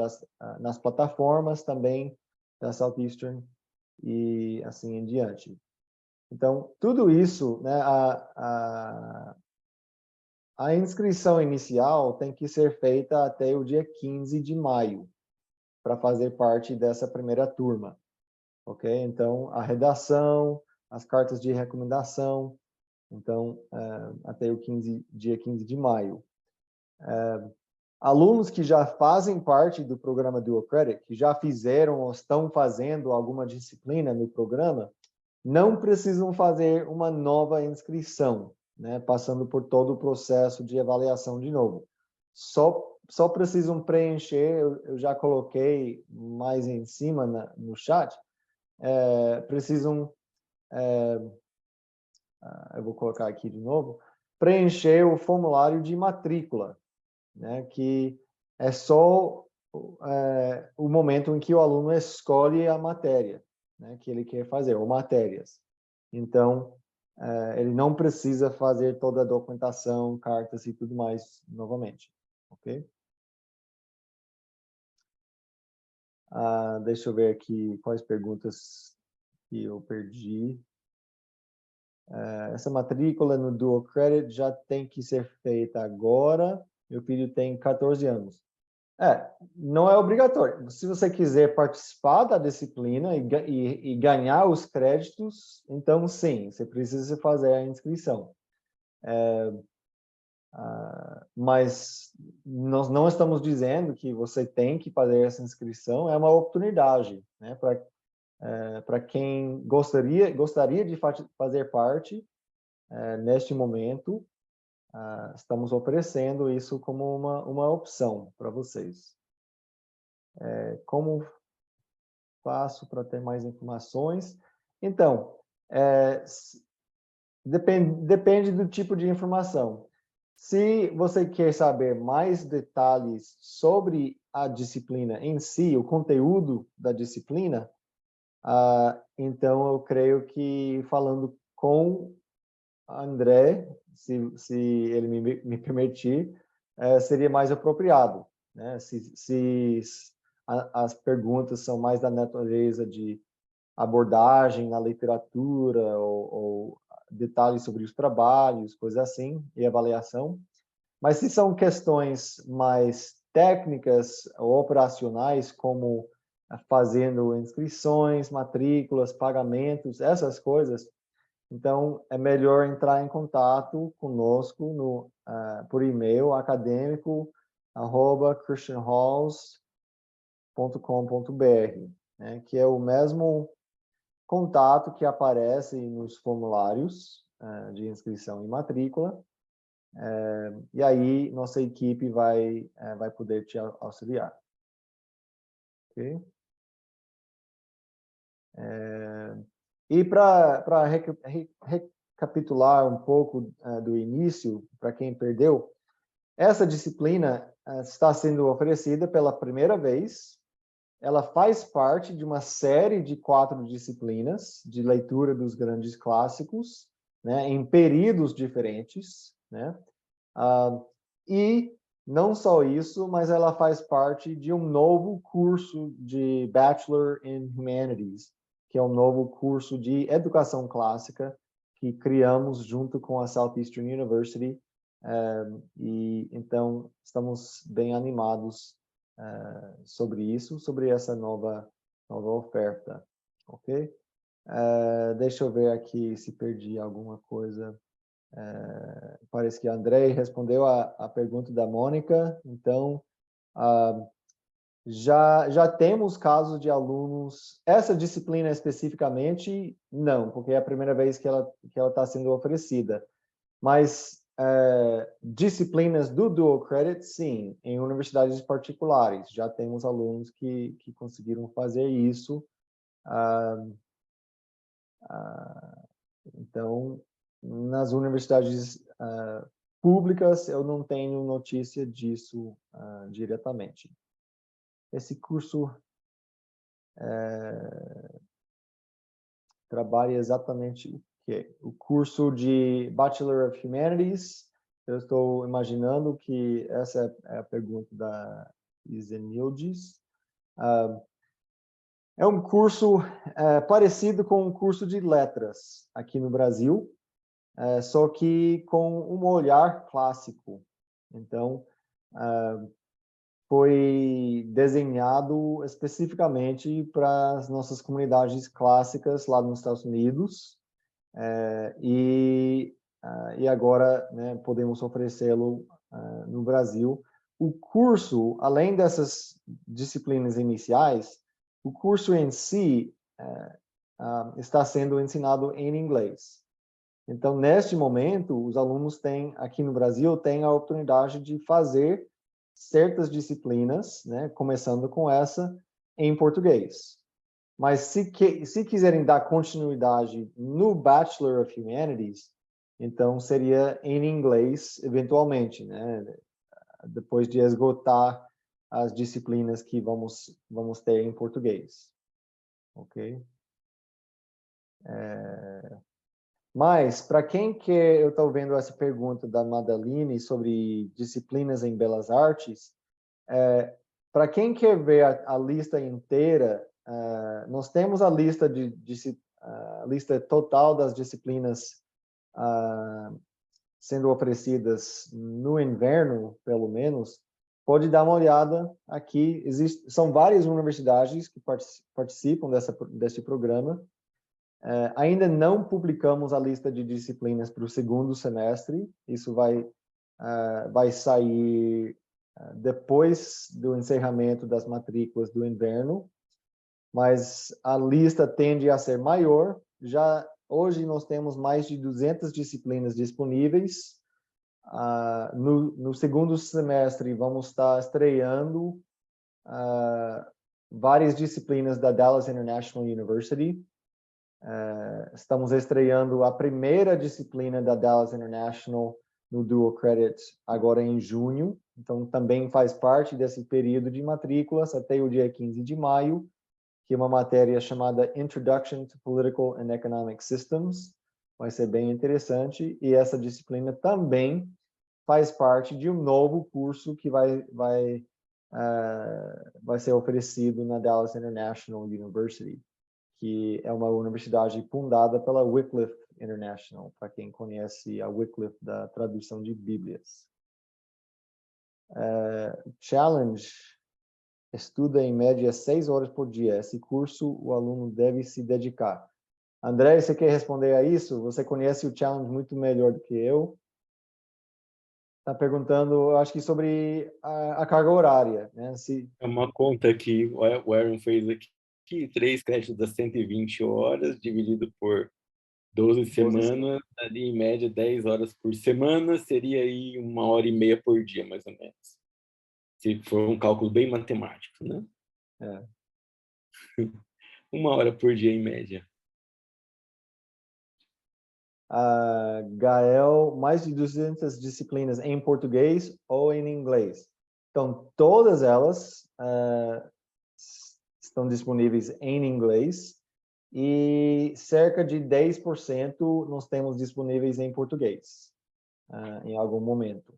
nas plataformas também da Southeastern e assim em diante. Então, tudo isso, né, a inscrição inicial tem que ser feita até o dia 15 de maio, para fazer parte dessa primeira turma, ok? Então, a redação, as cartas de recomendação, então, até o dia 15 de maio. Alunos que já fazem parte do programa Dual Credit, que já fizeram ou estão fazendo alguma disciplina no programa, não precisam fazer uma nova inscrição, né, passando por todo o processo de avaliação de novo. Só precisam preencher, eu já coloquei mais em cima no chat, precisam, eu vou colocar aqui de novo, preencher o formulário de matrícula, né, que é só o momento em que o aluno escolhe a matéria, né, que ele quer fazer, ou matérias. Então, ele não precisa fazer toda a documentação, cartas e tudo mais novamente, ok? Deixa eu ver aqui quais perguntas que eu perdi. Essa matrícula no Dual Credit já tem que ser feita agora. Meu filho tem 14 anos. Não é obrigatório. Se você quiser participar da disciplina e ganhar os créditos, então sim, você precisa fazer a inscrição. Mas nós não estamos dizendo que você tem que fazer essa inscrição, é uma oportunidade, né, para quem gostaria de fazer parte neste momento. estamos oferecendo isso como uma opção para vocês. Como faço para ter mais informações? Então, depende do tipo de informação. Se você quer saber mais detalhes sobre a disciplina em si, o conteúdo da disciplina, então eu creio que falando com André, se ele me permitir, seria mais apropriado, né? Se as perguntas são mais da natureza de abordagem na literatura ou detalhes sobre os trabalhos, coisas assim, e avaliação. Mas se são questões mais técnicas ou operacionais, como fazendo inscrições, matrículas, pagamentos, essas coisas, então é melhor entrar em contato conosco por e-mail acadêmico@christianhalls.com.br, né, que é o mesmo contato que aparece nos formulários de inscrição e matrícula, e aí nossa equipe vai poder te auxiliar. Ok? E para recapitular um pouco do início, para quem perdeu, essa disciplina está sendo oferecida pela primeira vez. Ela faz parte de uma série de 4 disciplinas de leitura dos grandes clássicos, né, em períodos diferentes, né? E não só isso, mas ela faz parte de um novo curso de Bachelor in Humanities, que é um novo curso de educação clássica que criamos junto com a Southeastern University. E então estamos bem animados sobre isso, sobre essa nova oferta, ok? Deixa eu ver aqui se perdi alguma coisa. Parece que a André respondeu a pergunta da Mônica, então já temos casos de alunos, essa disciplina especificamente, não, porque é a primeira vez que ela está sendo oferecida, mas disciplinas do Dual Credit, sim, em universidades particulares. Já temos alunos que conseguiram fazer isso. Então, nas universidades públicas, eu não tenho notícia disso diretamente. Esse curso trabalha exatamente o quê? O curso de Bachelor of Humanities. Eu estou imaginando que essa é a pergunta da Isenildes. É um curso parecido com um curso de letras aqui no Brasil, só que com um olhar clássico. Então, foi desenhado especificamente para as nossas comunidades clássicas lá nos Estados Unidos, e agora, né, podemos oferecê-lo no Brasil. O curso, além dessas disciplinas iniciais, o curso em si está sendo ensinado em inglês. Então, neste momento, os alunos aqui no Brasil, têm a oportunidade de fazer certas disciplinas, né, começando com essa, em português. Mas se quiserem dar continuidade no Bachelor of Humanities, então seria em inglês, eventualmente, né, depois de esgotar as disciplinas que vamos ter em português. Ok? Mas, para quem quer, eu estou vendo essa pergunta da Madaline sobre disciplinas em Belas Artes, para quem quer ver a lista inteira, nós temos a lista lista total das disciplinas sendo oferecidas no inverno, pelo menos. Pode dar uma olhada aqui. São várias universidades que participam desse programa. Ainda não publicamos a lista de disciplinas para o segundo semestre. Isso vai sair depois do encerramento das matrículas do inverno, mas a lista tende a ser maior. Já hoje nós temos mais de 200 disciplinas disponíveis, No segundo semestre, vamos estar estreando várias disciplinas da Dallas International University. Estamos estreando a primeira disciplina da Dallas International no Dual Credit agora em junho. Então, também faz parte desse período de matrículas até o dia 15 de maio, que é uma matéria chamada Introduction to Political and Economic Systems. Vai ser bem interessante. E essa disciplina também faz parte de um novo curso que vai ser oferecido na Dallas International University, que é uma universidade fundada pela Wycliffe International, para quem conhece a Wycliffe da tradução de Bíblias. Challenge: estuda em média 6 horas por dia. Esse curso o aluno deve se dedicar. André, você quer responder a isso? Você conhece o Challenge muito melhor do que eu. Está perguntando, acho que sobre a carga horária, né? É uma conta que o Aaron fez aqui, 3 créditos das 120 horas, dividido por 12 semanas, ali em média 10 horas por semana, seria aí 1h30 por dia, mais ou menos. Se for um cálculo bem matemático, né? 1 hora por dia, em média. Gael, mais de 200 disciplinas em português ou em inglês? Então, todas elas estão disponíveis em inglês e cerca de 10% nós temos disponíveis em português, em algum momento.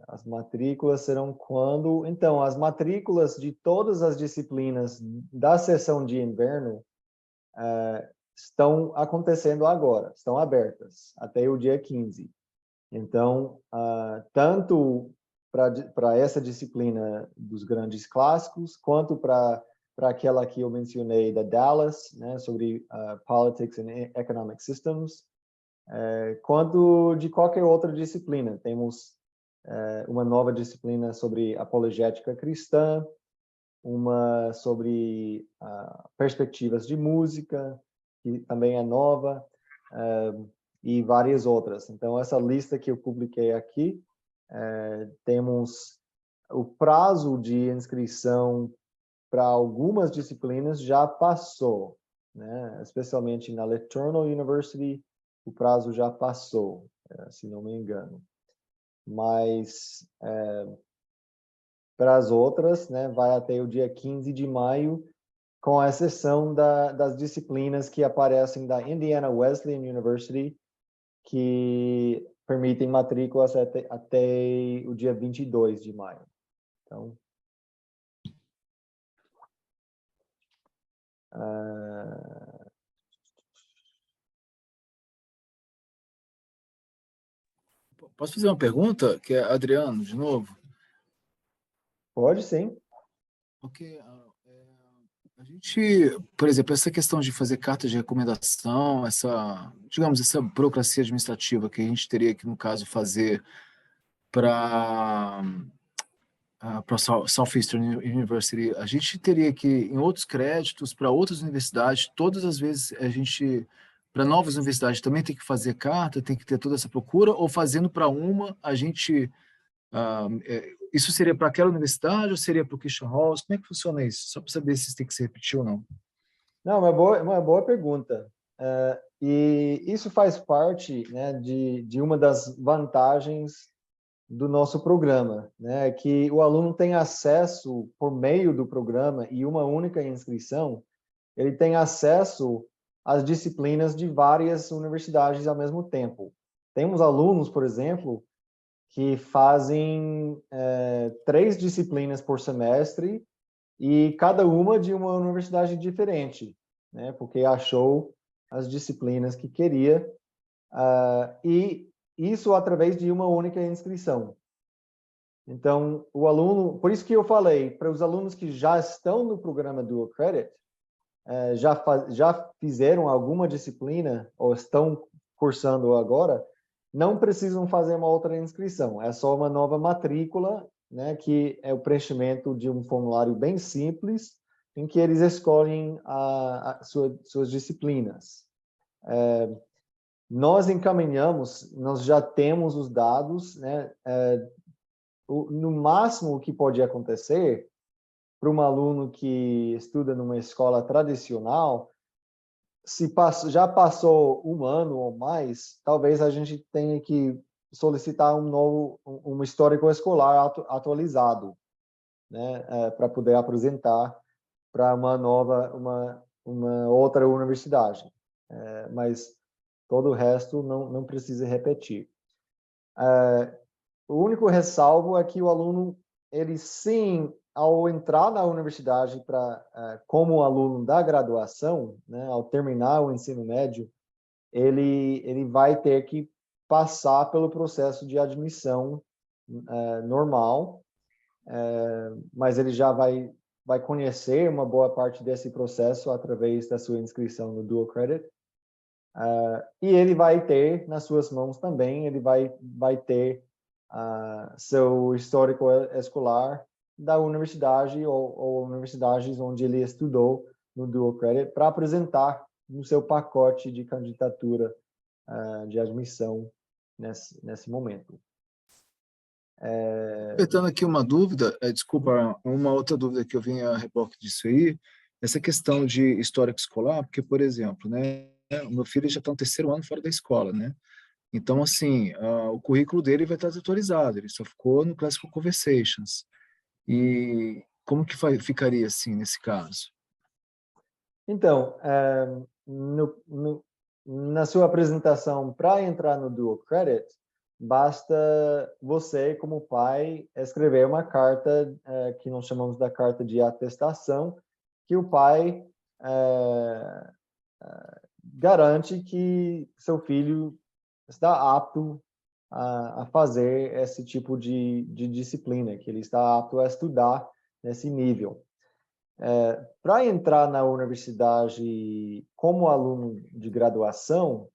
As matrículas serão quando? Então, as matrículas de todas as disciplinas da sessão de inverno estão acontecendo agora, estão abertas até o dia 15. Então, tanto para essa disciplina dos grandes clássicos, quanto para aquela que eu mencionei da Dallas, né, sobre Politics and Economic Systems, quanto de qualquer outra disciplina. Temos uma nova disciplina sobre apologética cristã, uma sobre perspectivas de música, que também é nova, e várias outras. Então, essa lista que eu publiquei aqui, temos o prazo de inscrição para algumas disciplinas já passou, né? Especialmente na LeTourneau University, o prazo já passou, se não me engano. Mas para as outras, né, vai até o dia 15 de maio, com exceção das disciplinas que aparecem da Indiana Wesleyan University, que permitem matrículas até o dia 22 de maio. Então, Posso fazer uma pergunta? Que é Adriano, de novo? pode sim. Porque a gente, por exemplo, essa questão de fazer cartas de recomendação, essa burocracia administrativa que a gente teria que, no caso, fazer para Southeastern University, a gente teria que, em outros créditos, para outras universidades, todas as vezes para novas universidades, também tem que fazer carta, tem que ter toda essa procura, ou fazendo para uma, a gente... isso seria para aquela universidade ou seria para o Christian Halls? Como é que funciona isso? Só para saber se tem que se repetir ou não. Não, uma boa pergunta. E isso faz parte, né, de uma das vantagens do nosso programa, né, que o aluno tem acesso, por meio do programa e uma única inscrição, ele tem acesso às disciplinas de várias universidades ao mesmo tempo. Temos alunos, por exemplo, que fazem 3 disciplinas por semestre e cada uma de uma universidade diferente, né? Porque achou as disciplinas que queria, e isso através de uma única inscrição. Então, o aluno, por isso que eu falei, para os alunos que já estão no programa Dual Credit, já fizeram alguma disciplina ou estão cursando agora, não precisam fazer uma outra inscrição, é só uma nova matrícula, né, que é o preenchimento de um formulário bem simples, em que eles escolhem suas disciplinas. nós encaminhamos, nós já temos os dados, né? No máximo o que pode acontecer para um aluno que estuda numa escola tradicional, se já passou um ano ou mais, talvez a gente tenha que solicitar um histórico escolar atualizado, né, para poder apresentar para uma outra universidade. Mas todo o resto não precisa repetir. O único ressalvo é que o aluno, ele sim, ao entrar na universidade como aluno da graduação, né, ao terminar o ensino médio, ele vai ter que passar pelo processo de admissão normal, mas ele já vai conhecer uma boa parte desse processo através da sua inscrição no Dual Credit. E ele vai ter nas suas mãos também, ele vai ter seu histórico escolar da universidade ou universidades onde ele estudou no Dual Credit para apresentar no seu pacote de candidatura de admissão nesse momento. Aproveitando aqui uma dúvida, desculpa, uma outra dúvida que eu vim a reboque disso aí, essa questão de histórico escolar, porque, por exemplo, né, o meu filho já está no 3º ano fora da escola, né? Então, assim, o currículo dele vai estar desatualizado, ele só ficou no Classical Conversations. E como que ficaria assim nesse caso? Então, na sua apresentação para entrar no Dual Credit, basta você, como pai, escrever uma carta que nós chamamos da carta de atestação, que o pai garante que seu filho está apto a fazer esse tipo de disciplina, que ele está apto a estudar nesse nível. Para entrar na universidade como aluno de graduação,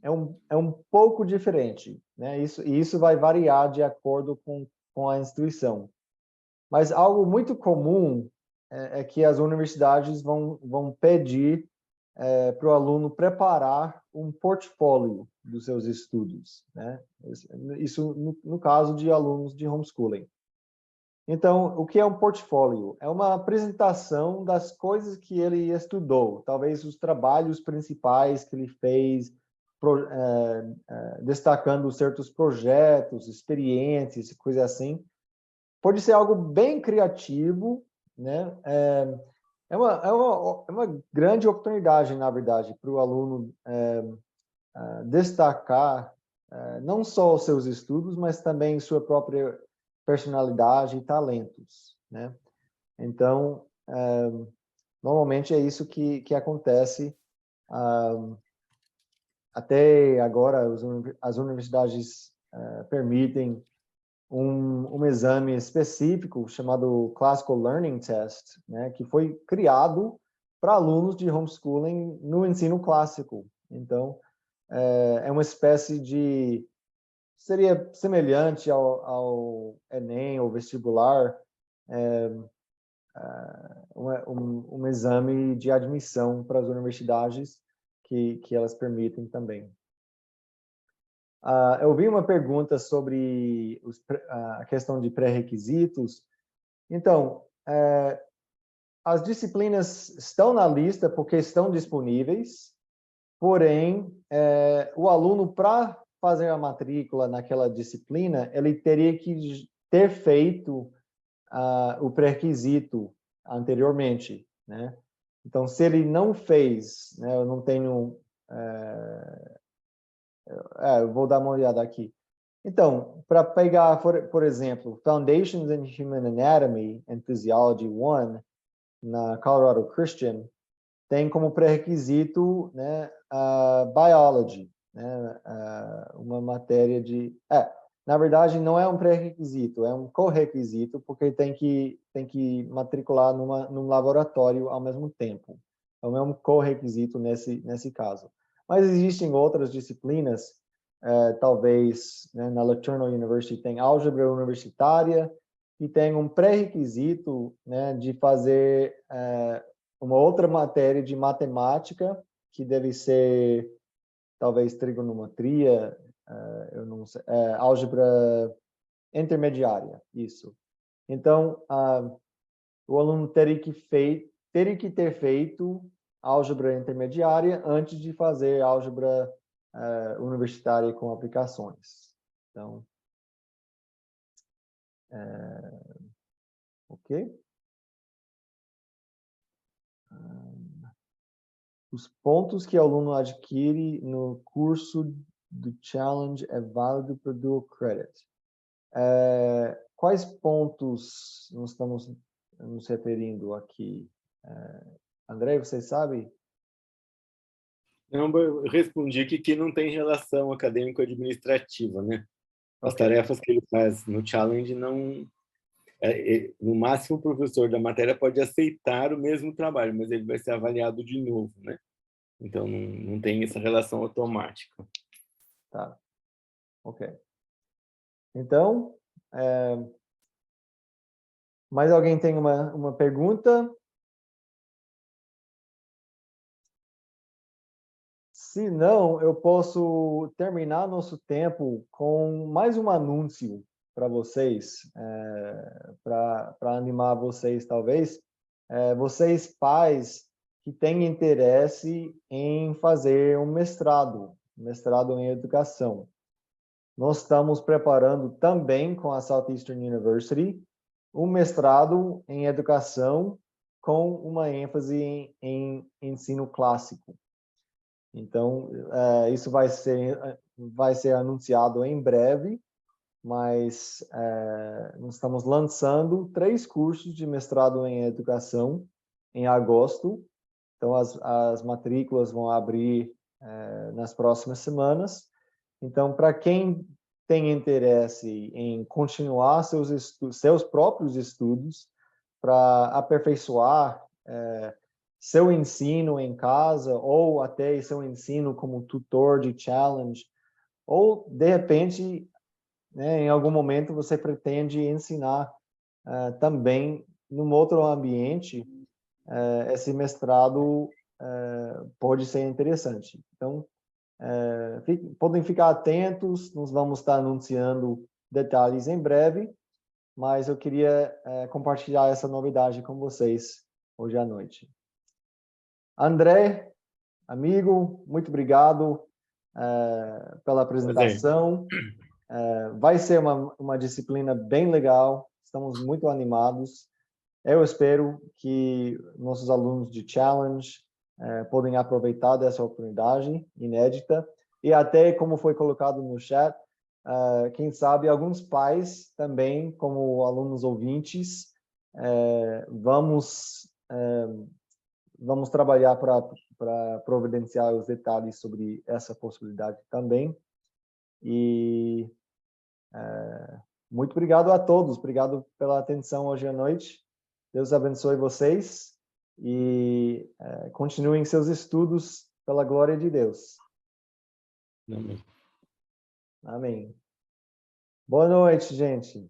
é um pouco diferente, né? Isso vai variar de acordo com a instituição. Mas algo muito comum é que as universidades vão pedir para o aluno preparar um portfólio dos seus estudos, né? Isso no caso de alunos de homeschooling. Então, o que é um portfólio? É uma apresentação das coisas que ele estudou, talvez os trabalhos principais que ele fez, destacando certos projetos, experiências, coisa assim. Pode ser algo bem criativo, né? É uma grande oportunidade, na verdade, para o aluno destacar não só os seus estudos, mas também sua própria personalidade e talentos, né? Então, normalmente é isso que acontece. Até agora, as universidades permitem um exame específico chamado Classical Learning Test, né, que foi criado para alunos de homeschooling no ensino clássico. Então, é uma espécie de... seria semelhante ao Enem ou vestibular, um exame de admissão para as universidades que elas permitem também. Eu vi uma pergunta sobre a questão de pré-requisitos. Então, as disciplinas estão na lista porque estão disponíveis, porém, o aluno, para fazer a matrícula naquela disciplina, ele teria que ter feito o pré-requisito anteriormente, né? Então, se ele não fez, né, eu não tenho... eu vou dar uma olhada aqui. Então, para pegar, por exemplo, Foundations in Human Anatomy and Physiology 1, na Colorado Christian, tem como pré-requisito, né, Biology, né, uma matéria de... na verdade, não é um pré-requisito, é um co-requisito, porque tem que matricular num laboratório ao mesmo tempo. Então, é um co-requisito nesse caso. Mas existem outras disciplinas, talvez, né, na LeTourneau University tem álgebra universitária, e tem um pré-requisito, né, de fazer uma outra matéria de matemática, que deve ser talvez trigonometria, eu não sei, álgebra intermediária, isso. Então, o aluno teria que ter feito álgebra intermediária antes de fazer álgebra universitária com aplicações. Então, ok? Os pontos que o aluno adquire no curso do Challenge é válido para Dual Credit. Quais pontos nós estamos nos referindo aqui? André, você sabe? Não, eu respondi que não tem relação acadêmico-administrativa, né? As Ok. tarefas que ele faz no Challenge não... no máximo, o professor da matéria pode aceitar o mesmo trabalho, mas ele vai ser avaliado de novo, né? Então, não tem essa relação automática. Tá. Ok. Então, mais alguém tem uma pergunta? Se não, eu posso terminar nosso tempo com mais um anúncio para vocês, para animar vocês, talvez. Vocês, pais, que têm interesse em fazer um mestrado em educação. Nós estamos preparando também com a Southeastern University um mestrado em educação com uma ênfase em ensino clássico. Então, isso vai ser anunciado em breve, mas nós estamos lançando 3 cursos de mestrado em educação em agosto. Então, as matrículas vão abrir nas próximas semanas. Então, para quem tem interesse em continuar seus próprios estudos, para aperfeiçoar seu ensino em casa, ou até seu ensino como tutor de challenge, ou, de repente, né, em algum momento você pretende ensinar também num outro ambiente, esse mestrado pode ser interessante. Então, podem ficar atentos, nós vamos estar anunciando detalhes em breve, mas eu queria compartilhar essa novidade com vocês hoje à noite. André, amigo, muito obrigado pela apresentação. Vai ser uma disciplina bem legal, estamos muito animados. Eu espero que nossos alunos de Challenge podem aproveitar dessa oportunidade inédita e até, como foi colocado no chat, quem sabe alguns pais também, como alunos ouvintes, vamos trabalhar para providenciar os detalhes sobre essa possibilidade também. E muito obrigado a todos, obrigado pela atenção hoje à noite. Deus abençoe vocês e continuem seus estudos pela glória de Deus. Amém. Amém. Boa noite, gente.